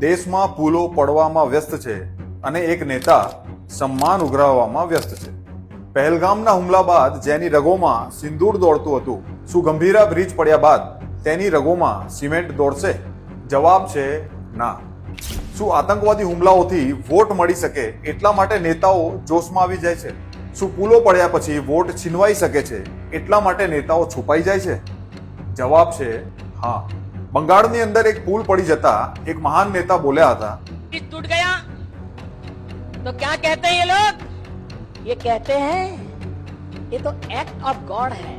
દેશમાં પુલો પડવામાં વ્યસ્ત છે અને એક નેતા સન્માન ઉઘરાવવામાં વ્યસ્ત છે. પહેલગામના હુમલા બાદ જેની રગોમાં સિંદૂર દોડતું હતું, શું ગંભીરા બ્રિજ પડ્યા બાદ તેની રગોમાં સિમેન્ટ દોડશે? જવાબ છે ના. શું આતંકવાદી હુમલાઓથી વોટ મળી શકે એટલા માટે નેતાઓ જોશમાં આવી જાય છે? શું પુલો પડ્યા પછી વોટ છીનવાઈ શકે છે એટલા માટે નેતાઓ છુપાઈ જાય છે? જવાબ છે હા. બંગાળની અંદર એક પુલ પડી જતા એક મહાન નેતા બોલ્યા હતા, टूट गया तो क्या कहते हैं ये लोग? ये कहते हैं ये तो एक्ट ऑफ गॉड है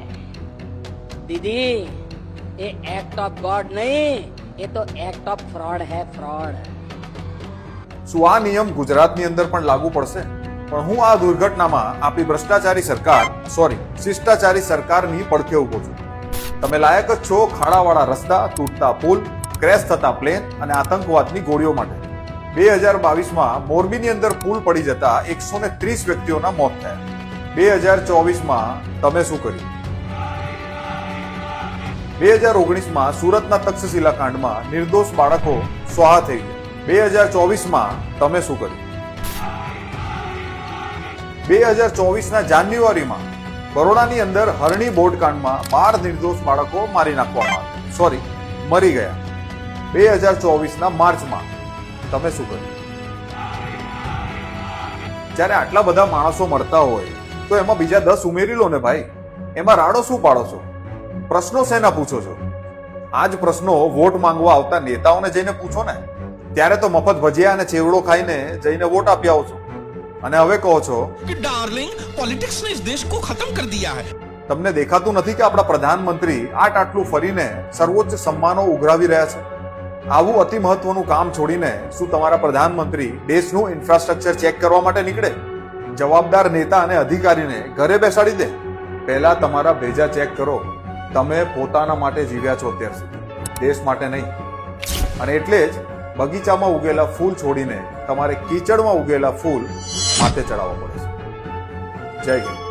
दीदी. ये एक्ट ऑफ गॉड नहीं, ये तो एक्ट ऑफ फ्रॉड है, फ्रॉड. શું આ નિયમ ગુજરાતની અંદર પણ લાગુ પડશે? પણ હું આ દુર્ઘટનામાં આપણી શિષ્ટાચારી સરકારની પડખે ઉભો છું. તમે લાયક જ છો ખાડાવાળા રસ્તા, તૂટતા પુલ, ક્રેશ થતા પ્લેન અને આતંકવાદની ગોળીઓ માટે. 2022માં મોરબીની અંદર પુલ પડી જતા 130 વ્યક્તિઓના મોત થયા. 2024માં તમે શું કર્યું? 2019માં સુરતના તક્ષશિલા કાંડમાં નિર્દોષ બાળકો સ્વાહા થઈ ગયા. 2024માં તમે શું કર્યું? 2024ના જાન્યુઆરીમાં બરોડાની અંદર હરણી બોટ કાંડમાં 12 નિર્દોષ બાળકો મરી ગયા. 2024ના માર્ચમાં તમે શું કર્યું? જ્યારે આટલા બધા માણસો મરતા હોય તો એમાં બીજા 10 ઉમેરી લો ને ભાઈ. એમાં રાડો શું પાડો છો? પ્રશ્નો શેના પૂછો છો? આ જ પ્રશ્નો વોટ માંગવા આવતા નેતાઓને જઈને પૂછો ને. ત્યારે તો મફત ભજીયા અને ચેવડો ખાઈને જઈને વોટ આપી આવો છો અને હવે કહો છો कि डार्लिंग पॉलिटिक्स ने इस देश को खत्म कर दिया है. તમને દેખાતું નથી કે આપણા પ્રધાનમંત્રી આટલું ફરીને સર્વોચ્ચ સન્માનો ઉઘરાવી રહ્યા છે? આવું અતિ મહત્વનું કામ છોડીને શું તમારા પ્રધાનમંત્રી દેશનું ઇન્ફ્રાસ્ટ્રક્ચર ચેક કરવા માટે નીકળે? જવાબદાર નેતા અને અધિકારીને ઘરે બેસાડી દે. પહેલા તમારા ભેજા ચેક કરો. તમે પોતાના માટે જીવ્યા છો અત્યાર સુધી, દેશ માટે નહીં. અને એટલે જ બગીચામાં ઉગેલા ફૂલ છોડીને તમારે કીચડમાં ઉગેલા ફૂલ માથે ચડાવવા પડે છે. જય હિન્દ.